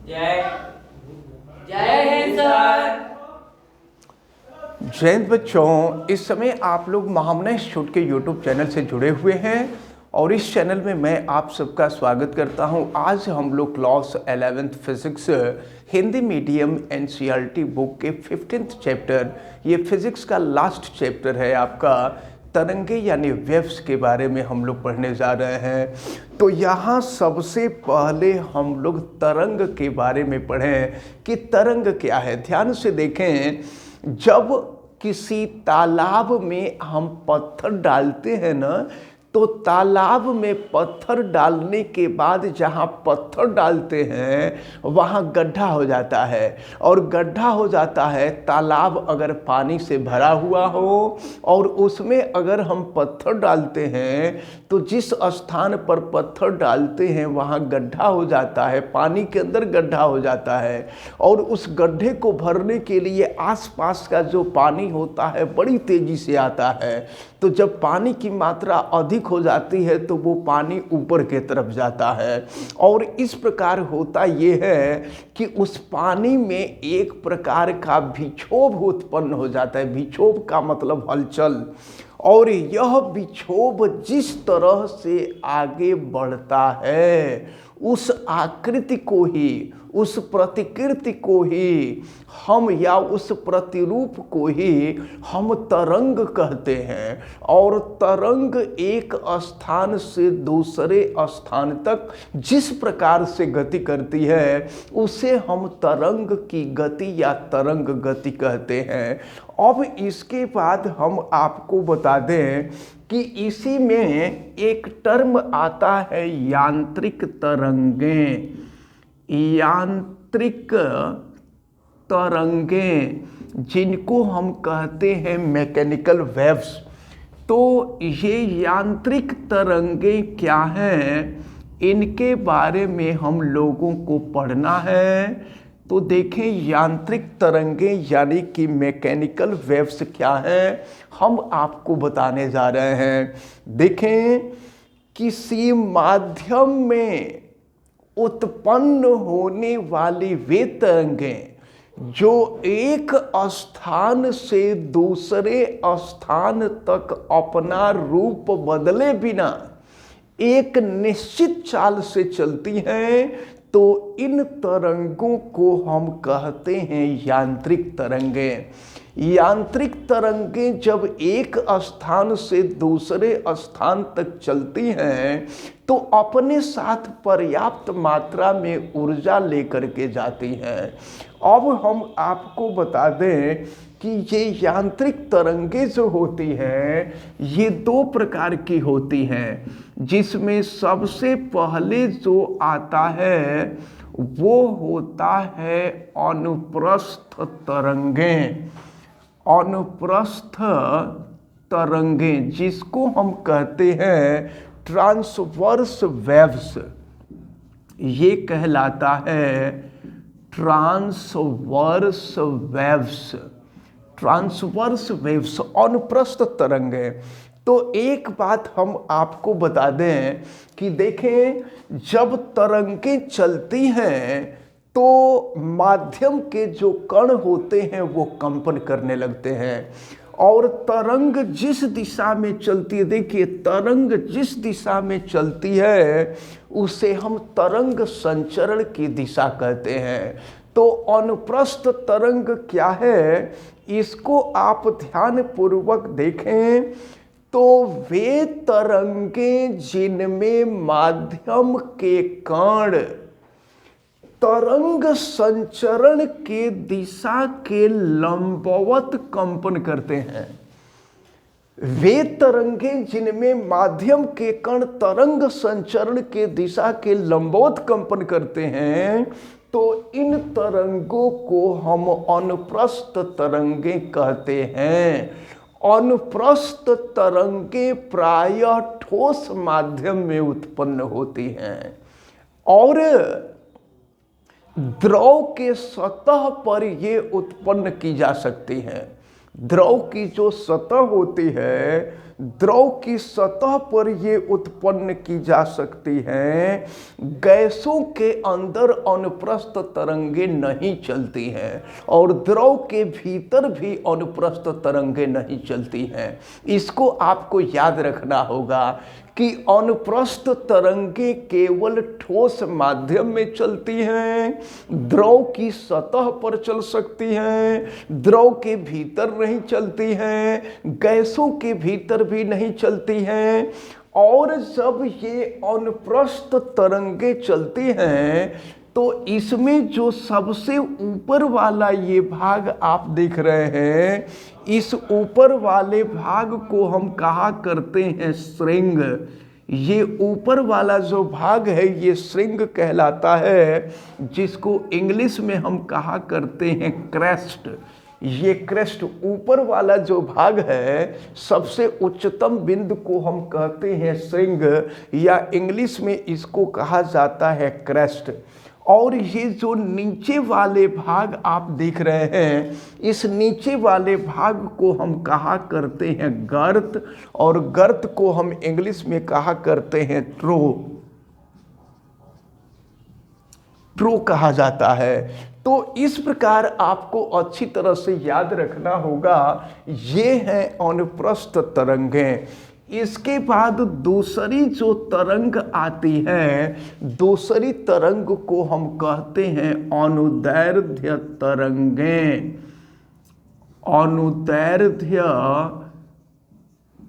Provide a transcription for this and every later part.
जय जय हिंद सर। जय हिंद बच्चों, इस समय आप लोग महामना इंस्टीट्यूट के यूट्यूब चैनल से जुड़े हुए हैं और इस चैनल में मैं आप सबका स्वागत करता हूं। आज हम लोग class 11th physics Hindi medium NCERT book के 15th चैप्टर, ये फिजिक्स का लास्ट चैप्टर है आपका, तरंगे यानी वेव्स के बारे में हम लोग पढ़ने जा रहे हैं। तो यहाँ सबसे पहले हम लोग तरंग के बारे में पढ़ें कि तरंग क्या है। ध्यान से देखें, जब किसी तालाब में हम पत्थर डालते हैं ना, तो तालाब में पत्थर डालने के बाद जहाँ पत्थर डालते हैं वहाँ गड्ढा हो जाता है, और गड्ढा हो जाता है तालाब अगर पानी से भरा हुआ हो और उसमें अगर हम पत्थर डालते हैं तो जिस स्थान पर पत्थर डालते हैं वहाँ गड्ढा हो जाता है, पानी के अंदर गड्ढा हो जाता है, और उस गड्ढे को भरने के लिए आसपास का जो पानी होता है बड़ी तेजी से आता है। तो जब पानी की मात्रा अधिक हो जाती है तो वो पानी ऊपर के तरफ जाता है, और इस प्रकार होता ये है कि उस पानी में एक प्रकार का विक्षोभ उत्पन्न हो जाता है। विक्षोभ का मतलब हलचल, और यह विक्षोभ जिस तरह से आगे बढ़ता है उस आकृति को ही, उस प्रतिकृति को ही हम, या उस प्रतिरूप को ही हम तरंग कहते हैं। और तरंग एक स्थान से दूसरे स्थान तक जिस प्रकार से गति करती है उसे हम तरंग की गति या तरंग गति कहते हैं। अब इसके बाद हम आपको बता दें कि इसी में एक टर्म आता है यांत्रिक तरंगें। यांत्रिक तरंगें जिनको हम कहते हैं मैकेनिकल वेव्स। तो ये यांत्रिक तरंगें क्या हैं, इनके बारे में हम लोगों को पढ़ना है। तो देखें, यांत्रिक तरंगें यानी कि मैकेनिकल वेव्स क्या हैं, हम आपको बताने जा रहे हैं। देखें, किसी माध्यम में उत्पन्न होने वाली वे तरंगें जो एक स्थान से दूसरे स्थान तक अपना रूप बदले बिना एक निश्चित चाल से चलती हैं, तो इन तरंगों को हम कहते हैं यांत्रिक तरंगें। यांत्रिक तरंगें जब एक स्थान से दूसरे स्थान तक चलती हैं तो अपने साथ पर्याप्त मात्रा में ऊर्जा लेकर के जाती हैं। अब हम आपको बता दें कि ये यांत्रिक तरंगें जो होती हैं ये दो प्रकार की होती हैं, जिसमें सबसे पहले जो आता है वो होता है अनुप्रस्थ तरंगें। अनुप्रस्थ तरंगें जिसको हम कहते हैं ट्रांसवर्स वेव्स, ये कहलाता है ट्रांसवर्स वेव्स। ट्रांसवर्स वेव्स, अनुप्रस्थ तरंगें। तो एक बात हम आपको बता दें कि देखें, जब तरंगें चलती हैं तो माध्यम के जो कण होते हैं वो कंपन करने लगते हैं, और तरंग जिस दिशा में चलती है, देखिए तरंग जिस दिशा में चलती है उसे हम तरंग संचरण की दिशा कहते हैं। तो अनुप्रस्थ तरंग क्या है, इसको आप ध्यान पूर्वक देखें तो वे तरंगें जिनमें माध्यम के कण तरंग संचरण के दिशा के लंबवत कंपन करते हैं। वे तरंगें जिनमें माध्यम के कण तरंग संचरण के दिशा के लंबवत कंपन करते हैं, तो इन तरंगों को हम अनुप्रस्थ तरंगें कहते हैं। अनुप्रस्थ तरंगें प्रायः ठोस माध्यम में उत्पन्न होती हैं और द्रव के सतह पर ये उत्पन्न की जा सकती हैं। द्रव की जो सतह होती है द्रव की सतह पर ये उत्पन्न की जा सकती हैं। गैसों के अंदर अनुप्रस्थ तरंगे नहीं चलती हैं और द्रव के भीतर भी अनुप्रस्थ तरंगे नहीं चलती हैं। इसको आपको याद रखना होगा कि अनुप्रस्थ तरंगे केवल ठोस माध्यम में चलती हैं, द्रव की सतह पर चल सकती हैं, द्रव के भीतर नहीं चलती हैं, गैसों के भीतर भी नहीं चलती हैं। और जब ये अनुप्रस्थ तरंगे चलती हैं तो इसमें जो सबसे ऊपर वाला ये भाग आप देख रहे हैं, इस ऊपर वाले भाग को हम कहा करते हैं श्रृंग। ये ऊपर वाला जो भाग है ये श्रृंग कहलाता है, जिसको इंग्लिश में हम कहा करते हैं क्रेस्ट। ये क्रेस्ट ऊपर वाला जो भाग है, सबसे उच्चतम बिंदु को हम कहते हैं श्रृंग, या इंग्लिश में इसको कहा जाता है क्रेस्ट। और ये जो नीचे वाले भाग आप देख रहे हैं, इस नीचे वाले भाग को हम कहा करते हैं गर्त, और गर्त को हम इंग्लिश में कहा करते हैं ट्रो कहा जाता है। तो इस प्रकार आपको अच्छी तरह से याद रखना होगा, ये हैं अनुप्रस्थ तरंगें। इसके बाद दूसरी जो तरंग आती है, दूसरी तरंग को हम कहते हैं अनुदैर्ध्य तरंगें। अनुदैर्ध्य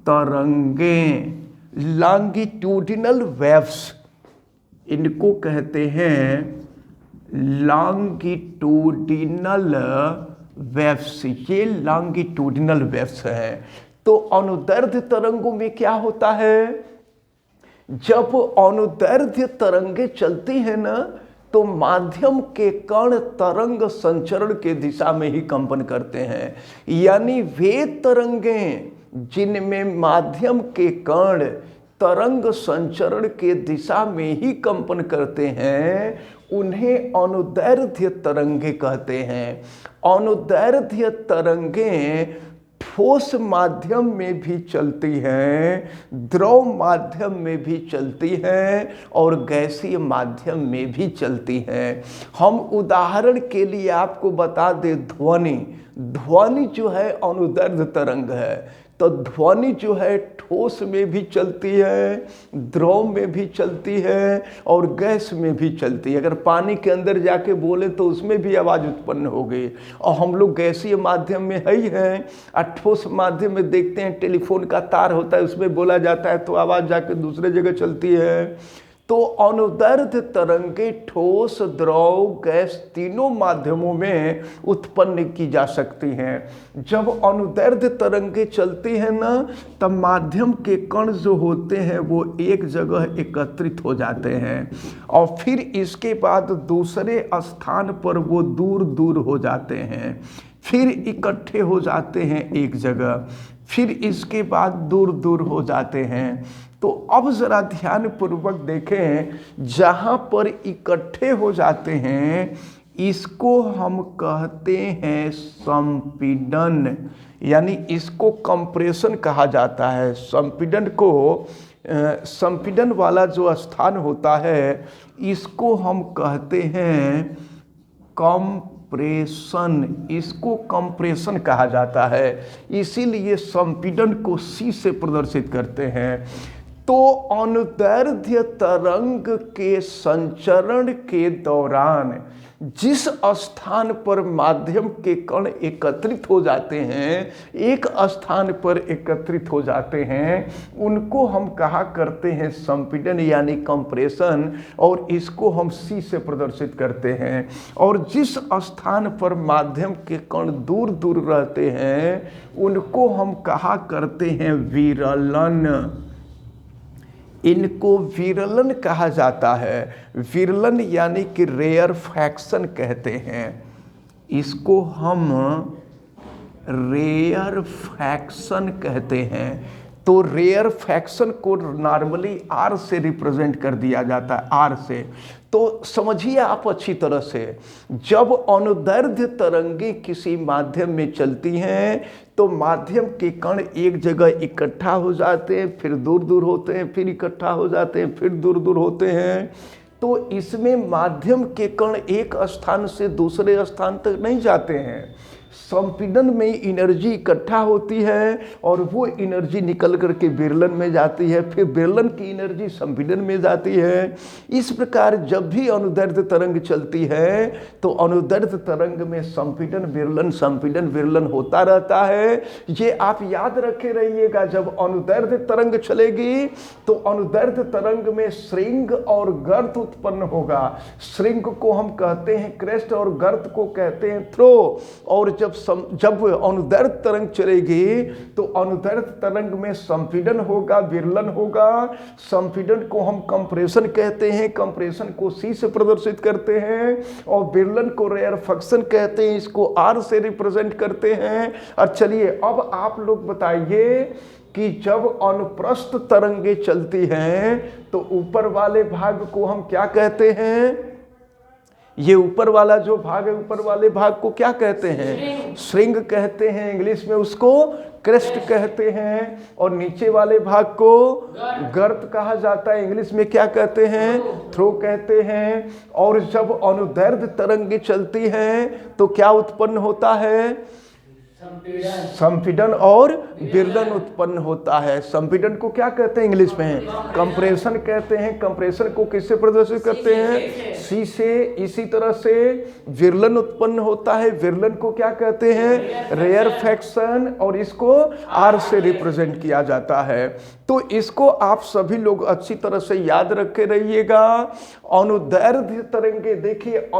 तरंगें, लॉन्गिट्यूडिनल वेव्स, इनको कहते हैं लॉन्गिट्यूडिनल वेव्स। ये लॉन्गिट्यूडिनल वेव्स हैं। तो अनुदैर्ध्य तरंगों में क्या होता है, जब अनुदैर्ध्य तरंगे चलती हैं ना, तो माध्यम के कण तरंग संचरण के दिशा में ही कंपन करते हैं। यानी वे तरंगें जिनमें माध्यम के कण तरंग संचरण के दिशा में ही कंपन करते हैं, उन्हें अनुदैर्ध्य तरंगे कहते हैं। अनुदैर्ध्य तरंगें ठोस माध्यम में भी चलती हैं, द्रव माध्यम में भी चलती हैं और गैसीय माध्यम में भी चलती हैं। हम उदाहरण के लिए आपको बता दें, ध्वनि जो है अनुदैर्ध्य तरंग है। तो ध्वनि जो है ठोस में भी चलती है, द्रव में भी चलती है और गैस में भी चलती है। अगर पानी के अंदर जाके बोले तो उसमें भी आवाज़ उत्पन्न होगी। और हम लोग गैसीय माध्यम में है ही हैं, और ठोस माध्यम में देखते हैं टेलीफोन का तार होता है, उसमें बोला जाता है तो आवाज़ जाके दूसरे जगह चलती है। तो अनुदैर्ध्य तरंगे ठोस, द्रव, गैस तीनों माध्यमों में उत्पन्न की जा सकती हैं। जब अनुदैर्ध्य तरंगे चलती हैं ना, तब माध्यम के कण जो होते हैं वो एक जगह एकत्रित हो जाते हैं और फिर इसके बाद दूसरे स्थान पर वो दूर दूर हो जाते हैं, फिर इकट्ठे हो जाते हैं एक जगह, फिर इसके बाद दूर दूर हो जाते हैं। तो अब ज़रा ध्यान पूर्वक देखें, जहाँ पर इकट्ठे हो जाते हैं इसको हम कहते हैं संपीड़न, यानी इसको कंप्रेशन कहा जाता है। संपीड़न वाला जो स्थान होता है इसको हम कहते हैं कंप्रेशन, इसको कंप्रेशन कहा जाता है। इसीलिए संपीड़न को C से प्रदर्शित करते हैं। तो अनुदैर्ध्य तरंग के संचरण के दौरान जिस स्थान पर माध्यम के कण एकत्रित हो जाते हैं, एक स्थान पर एकत्रित हो जाते हैं, उनको हम कहा करते हैं संपीड़न यानी कंप्रेशन, और इसको हम C से प्रदर्शित करते हैं। और जिस स्थान पर माध्यम के कण दूर दूर रहते हैं उनको हम कहा करते हैं विरलन। इनको विरलन कहा जाता है। विरलन यानी कि रेयर फ्रैक्शन कहते हैं, इसको हम रेयर फ्रैक्शन कहते हैं। तो रेयर फैक्शन को नॉर्मली आर से रिप्रेजेंट कर दिया जाता है, आर से। तो समझिए आप अच्छी तरह से, जब अनुदैर्ध्य तरंगे किसी माध्यम में चलती हैं तो माध्यम के कण एक जगह इकट्ठा हो जाते हैं, फिर दूर दूर होते हैं, फिर इकट्ठा हो जाते हैं, फिर दूर दूर होते हैं। तो इसमें माध्यम के कण एक स्थान से दूसरे स्थान तक नहीं जाते हैं, संपीड़न में एनर्जी इकट्ठा होती है और वो एनर्जी निकल करके विरलन में जाती है, फिर विरलन की एनर्जी संपीड़न में जाती है। इस प्रकार जब भी अनुदैर्ध्य तरंग चलती है तो अनुदैर्ध्य तरंग में संपीड़न विरलन होता रहता है। ये आप याद रखे रहिएगा, जब अनुदैर्ध्य तरंग चलेगी तो अनुदैर्ध्य तरंग में श्रृंग और गर्त उत्पन्न होगा। श्रृंग को हम कहते हैं क्रेस्ट और गर्त को कहते हैं थ्रो। और जब अनुदैर्ध्य तरंग चलेगी तो अनुदैर्ध्य तरंग में संपीड़न होगा, विरलन होगा। संपीड़न को हम कंप्रेशन कहते हैं, कंप्रेशन को सी से प्रदर्शित करते हैं, और विरलन को रेयरफैक्शन कहते हैं, इसको आर से रिप्रेजेंट करते हैं। और चलिए अब आप लोग बताइए कि जब अनुप्रस्थ तरंगे चलती हैं तो ऊपर वाले भाग को हम क्या कहते हैं? ये ऊपर वाला जो भाग है, ऊपर वाले भाग को क्या कहते हैं? श्रृंग कहते हैं, इंग्लिश में उसको क्रेस्ट कहते हैं। और नीचे वाले भाग को गर्त कहा जाता है, इंग्लिश में क्या कहते हैं? थ्रो कहते हैं। और जब अनुदैर्ध्य तरंगे चलती हैं तो क्या उत्पन्न होता है? संपीड़न और विरलन उत्पन्न होता है। संपीड़न को क्या कहते हैं इंग्लिश में? कंप्रेशन कहते हैं। कंप्रेशन को किससे प्रदर्शित करते हैं? सी से। इसी तरह से विरलन उत्पन्न होता है, विरलन को क्या कहते हैं? रेयरफैक्शन, और इसको आर से रिप्रेजेंट किया जाता है। तो इसको आप सभी लोग अच्छी तरह से याद रखे रहिएगा। अनुदैर्ध्य तरंगे, देखिए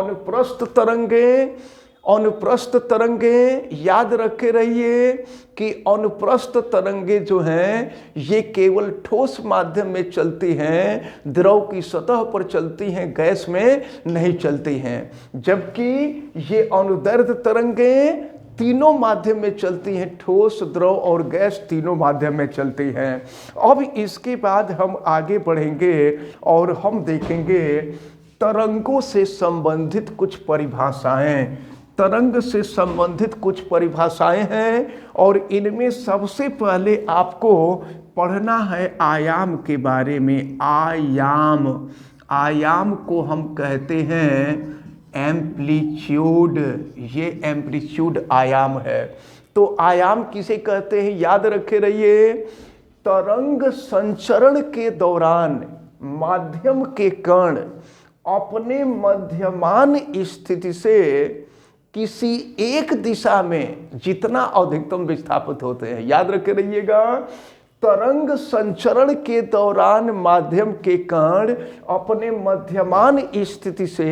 अनुप्रस्थ तरंगे याद रखे रहिए कि अनुप्रस्थ तरंगे जो हैं ये केवल ठोस माध्यम में चलती हैं, द्रव की सतह पर चलती हैं, गैस में नहीं चलती हैं। जबकि ये अनुदैर्ध्य तरंगे तीनों माध्यम में चलती हैं, ठोस, द्रव और गैस तीनों माध्यम में चलती हैं। अब इसके बाद हम आगे बढ़ेंगे और हम देखेंगे तरंगों से संबंधित कुछ परिभाषाएं। तरंग से संबंधित कुछ परिभाषाएं हैं और इनमें सबसे पहले आपको पढ़ना है आयाम के बारे में। आयाम को हम कहते हैं एम्पलीट्यूड। ये एम्पलीट्यूड आयाम है। तो आयाम किसे कहते हैं याद रखे रहिए। तरंग संचरण के दौरान माध्यम के कण अपने मध्यमान स्थिति से किसी एक दिशा में जितना अधिकतम विस्थापित होते हैं, याद रखे रहिएगा। तरंग संचरण के दौरान माध्यम के कण अपने मध्यमान स्थिति से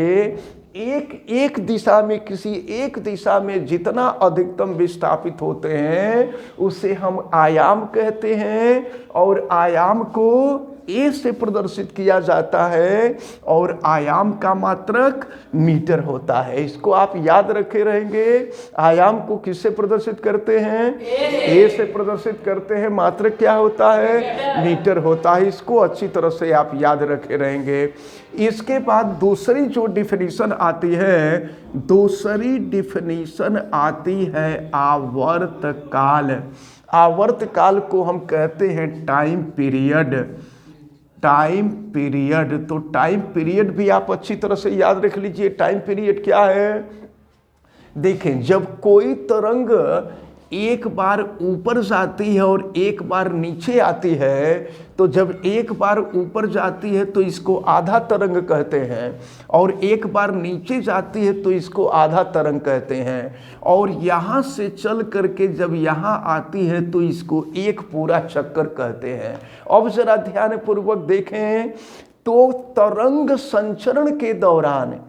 एक दिशा में, किसी एक दिशा में जितना अधिकतम विस्थापित होते हैं उसे हम आयाम कहते हैं। और आयाम को ए से प्रदर्शित किया जाता है और आयाम का मात्रक मीटर होता है। इसको आप याद रखे रहेंगे। आयाम को किससे प्रदर्शित करते हैं? ए से प्रदर्शित करते हैं। मात्रक क्या होता है? मीटर होता है। इसको अच्छी तरह से आप याद रखे रहेंगे। इसके बाद दूसरी जो डिफिनीशन आती है, दूसरी डिफिनीशन आती है आवर्तकाल। आवर्तकाल को हम कहते हैं टाइम पीरियड। तो टाइम पीरियड भी आप अच्छी तरह से याद रख लीजिए। टाइम पीरियड क्या है? देखें, जब कोई तरंग एक बार ऊपर जाती है और एक बार नीचे आती है, तो जब एक बार ऊपर जाती है तो इसको आधा तरंग कहते हैं, और एक बार नीचे जाती है तो इसको आधा तरंग कहते हैं। और यहाँ से चल करके जब यहाँ आती है तो इसको एक पूरा चक्कर कहते हैं। अब जरा ध्यानपूर्वक देखें तो तरंग संचरण के दौरान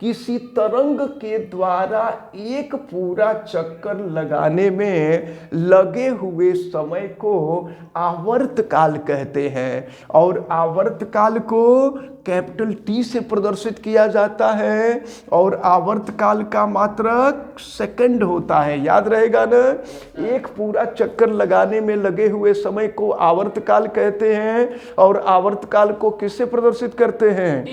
किसी तरंग के द्वारा एक पूरा चक्कर लगाने में लगे हुए समय को आवर्तकाल कहते हैं। और आवर्तकाल को कैपिटल टी से प्रदर्शित किया जाता है और आवर्तकाल का मात्रक सेकंड होता है। याद रहेगा ना, एक पूरा चक्कर लगाने में लगे हुए समय को आवर्तकाल कहते हैं और आवर्तकाल को किससे प्रदर्शित करते हैं?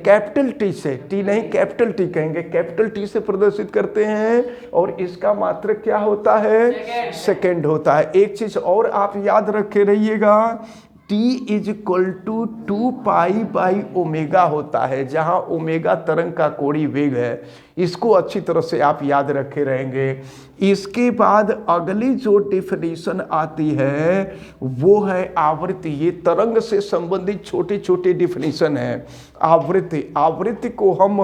कैपिटल टी से। टी नहीं, कैपिटल टी कहेंगे, कैपिटल टी से प्रदर्शित करते हैं और इसका मात्रक क्या होता है? सेकंड होता है। एक चीज और आप याद रखे रहिएगा, T is equal to 2 pi by omega होता है, जहां ओमेगा तरंग का कोणीय वेग है। इसको अच्छी तरह से आप याद रखे रहेंगे। इसके बाद अगली जो डिफिनीशन आती है वो है आवृत्ति। ये तरंग से संबंधित छोटे छोटे डिफिनीशन है। आवृत्ति को हम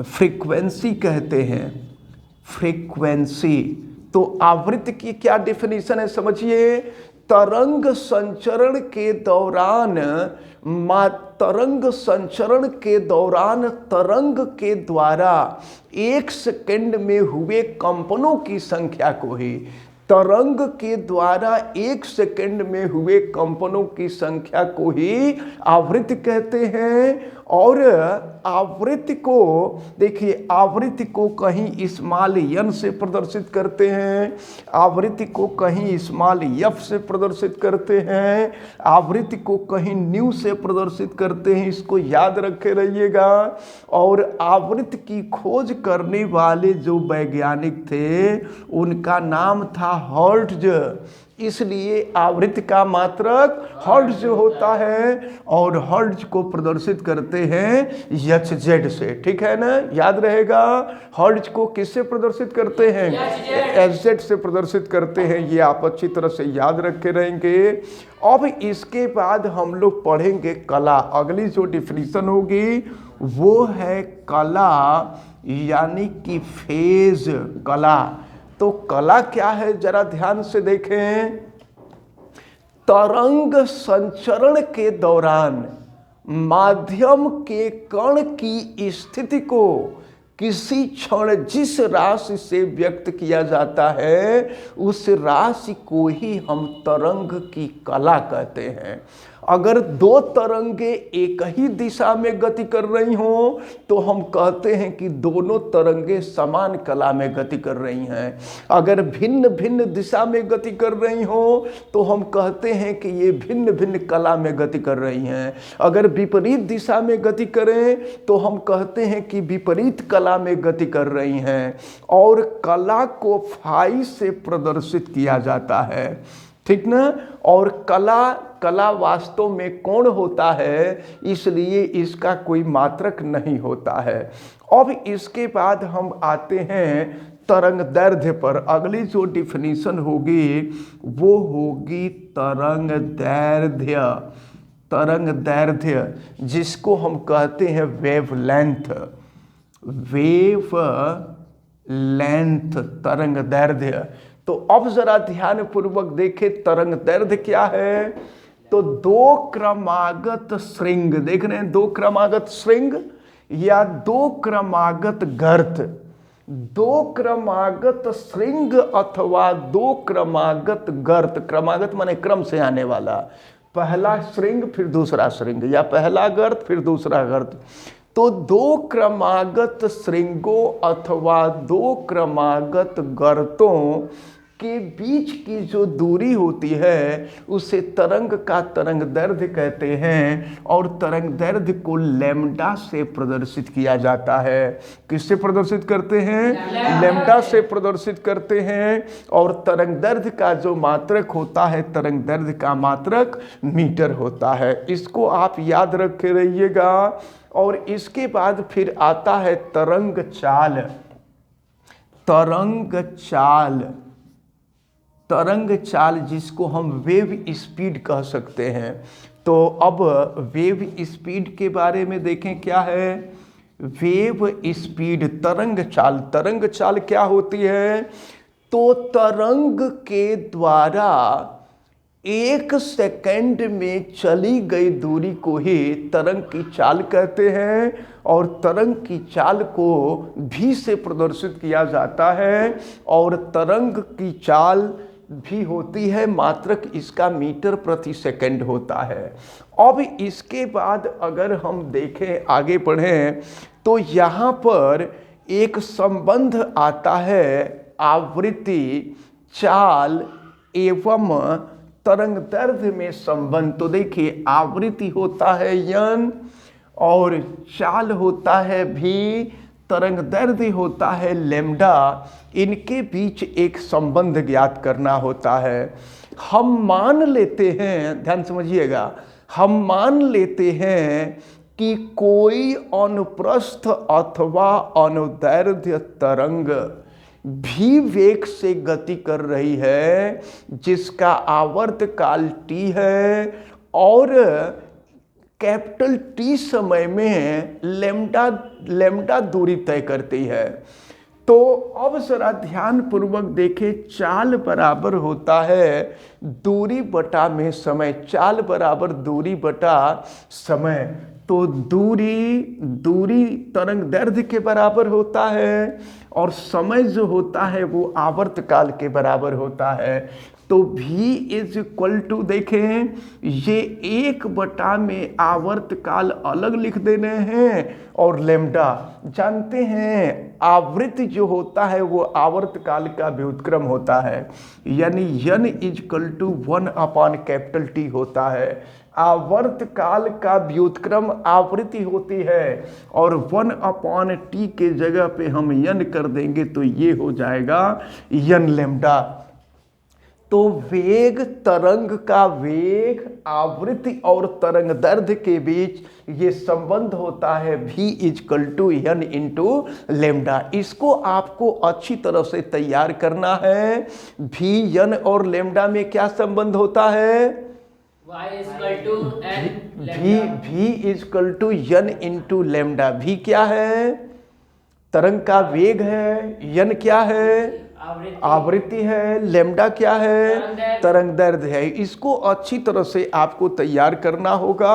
फ्रीक्वेंसी कहते हैं, फ्रीक्वेंसी। तो आवृत्ति की क्या डिफिनीशन है समझिए। तरंग संचरण के दौरान तरंग के द्वारा 1 सेकंड में हुए कंपनों की संख्या को ही, तरंग के द्वारा 1 सेकंड में हुए कंपनों की संख्या को ही आवृत्ति कहते हैं। और आवृत्ति को देखिए, आवृत्ति को कहीं स्मॉल n से प्रदर्शित करते हैं, आवृत्ति को कहीं स्मॉल f से प्रदर्शित करते हैं, आवृत्ति को कहीं न्यू से प्रदर्शित करते हैं। इसको याद रखे रहिएगा। और आवृत्ति की खोज करने वाले जो वैज्ञानिक थे उनका नाम था हर्ट्ज। इसलिए आवृत्ति का मात्रक हर्ट्ज होता है और हर्ट्ज को प्रदर्शित करते हैं HZ से। ठीक है ना, याद रहेगा। हर्ट्ज को किससे प्रदर्शित करते हैं? HZ से प्रदर्शित करते हैं। ये आप अच्छी तरह से याद रखे रहेंगे। अब इसके बाद हम लोग पढ़ेंगे कला। अगली जो डिफिनीशन होगी वो है कला, यानी कि फेज कला। तो कला क्या है जरा ध्यान से देखें। तरंग संचरण के दौरान माध्यम के कण की स्थिति को किसी क्षण जिस राशि से व्यक्त किया जाता है उस राशि को ही हम तरंग की कला कहते हैं। अगर दो तरंगे एक ही दिशा में गति कर रही हों तो हम कहते हैं कि दोनों तरंगे समान कला में गति कर रही हैं। अगर भिन्न भिन्न दिशा में गति कर रही हों तो हम कहते हैं कि ये भिन्न भिन्न कला में गति कर रही हैं। अगर विपरीत दिशा में गति करें तो हम कहते हैं कि विपरीत कला में गति कर रही हैं। और कला को फाई से प्रदर्शित किया जाता है, ठीक ना। और कला वास्तव में कोण होता है, इसलिए इसका कोई मात्रक नहीं होता है। अब इसके बाद हम आते हैं तरंग दैर्ध्य पर। अगली जो डिफिनीशन होगी वो होगी तरंग दैर्ध्य। तरंग दैर्ध्य जिसको हम कहते हैं वेव लेंथ। वेव लेंथ तरंग दैर्ध्य। तो अब जरा ध्यान पूर्वक देखें तरंग दैर्ध्य क्या है। तो दो क्रमागत श्रृंग, देख रहे हैं, दो क्रमागत श्रृंग या दो क्रमागत गर्त। दो क्रमागत श्रृंग अथवा दो क्रमागत गर्त। क्रमागत माने क्रम से आने वाला, पहला श्रृंग फिर दूसरा श्रृंग, या पहला गर्त फिर दूसरा गर्त। तो दो क्रमागत श्रृंगों अथवा दो क्रमागत गर्तों के बीच की जो दूरी होती है उसे तरंग का तरंग दैर्ध्य कहते हैं। और तरंग दैर्ध्य को लैम्डा से प्रदर्शित किया जाता है। किससे प्रदर्शित करते हैं? लैम्डा से प्रदर्शित करते हैं। और तरंग दैर्ध्य का जो मात्रक होता है, तरंग दैर्ध्य का मात्रक मीटर होता है। इसको आप याद रखे रहिएगा। और इसके बाद फिर आता है तरंग चाल। तरंग चाल, तरंग चाल जिसको हम वेव स्पीड कह सकते हैं। तो अब वेव स्पीड के बारे में देखें क्या है। वेव स्पीड, तरंग चाल। तरंग चाल क्या होती है? तो तरंग के द्वारा 1 सेकंड में चली गई दूरी को ही तरंग की चाल कहते हैं। और तरंग की चाल को भी से प्रदर्शित किया जाता है। और तरंग की चाल भी होती है, मात्रक इसका मीटर प्रति सेकंड होता है। अब इसके बाद अगर हम देखें, आगे बढ़ें, तो यहाँ पर एक संबंध आता है आवृत्ति, चाल एवं तरंग दैर्ध्य में संबंध। तो देखिए, आवृत्ति होता है n और चाल होता है भी, तरंग दैर्ध्य होता है लैम्डा। इनके बीच एक संबंध ज्ञात करना होता है। हम मान लेते हैं, ध्यान समझिएगा, हम मान लेते हैं कि कोई अनुप्रस्थ अथवा अनुदैर्ध्य तरंग भी वेग से गति कर रही है, जिसका आवर्त काल t है और कैपिटल T समय में लैम्डा दूरी तय करती है। तो अब जरा ध्यान पूर्वक देखें, चाल बराबर होता है दूरी बटा में समय। चाल बराबर दूरी बटा समय, तो दूरी तरंग दैर्ध्य के बराबर होता है और समय जो होता है वो आवर्त काल के बराबर होता है। तो v इज इक्वल टू, देखें, ये 1 में आवर्त काल अलग लिख देने हैं और लैम्डा जानते हैं, आवृत्ति जो होता है वो आवर्त काल का व्युत्क्रम होता है, यानी n is equal to 1/T होता है। आवर्त काल का व्युत्क्रम आवृत्ति होती है और 1/T के जगह पे हम n कर देंगे तो ये हो जाएगा n लैम्डा। तो वेग, तरंग का वेग, आवृत्ति और तरंग दैर्ध्य के बीच ये संबंध होता है v is equal to n into lambda. इसको आपको अच्छी तरह से तैयार करना है। v, n और लैम्डा में क्या संबंध होता है? y is equal to n v is equal to n into lambda. v क्या है? तरंग का वेग है। n क्या है? आवृत्ति है। लैम्डा क्या है? तरंग दैर्ध्य है। इसको अच्छी तरह से आपको तैयार करना होगा।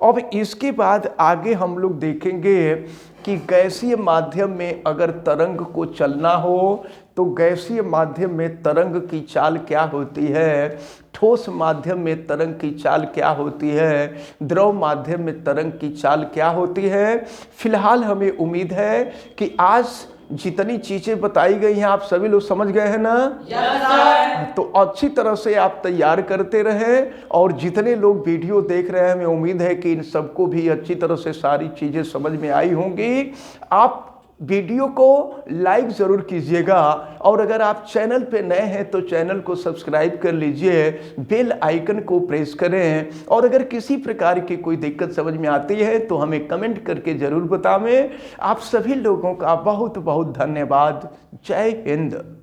अब इसके बाद आगे हम लोग देखेंगे कि गैसीय माध्यम में अगर तरंग को चलना हो तो गैसीय माध्यम में तरंग की चाल क्या होती है, ठोस माध्यम में तरंग की चाल क्या होती है, द्रव माध्यम में तरंग की चाल क्या होती है। फिलहाल हमें उम्मीद है कि आज जितनी चीजें बताई गई हैं आप सभी लोग समझ गए हैं ना? Yes sir. तो अच्छी तरह से आप तैयार करते रहें और जितने लोग वीडियो देख रहे हैं हमें उम्मीद है कि इन सबको भी अच्छी तरह से सारी चीजें समझ में आई होंगी। आप वीडियो को लाइक ज़रूर कीजिएगा और अगर आप चैनल पे नए हैं तो चैनल को सब्सक्राइब कर लीजिए, बेल आइकन को प्रेस करें और अगर किसी प्रकार की कोई दिक्कत समझ में आती है तो हमें कमेंट करके ज़रूर बतावें। आप सभी लोगों का बहुत बहुत धन्यवाद। जय हिंद।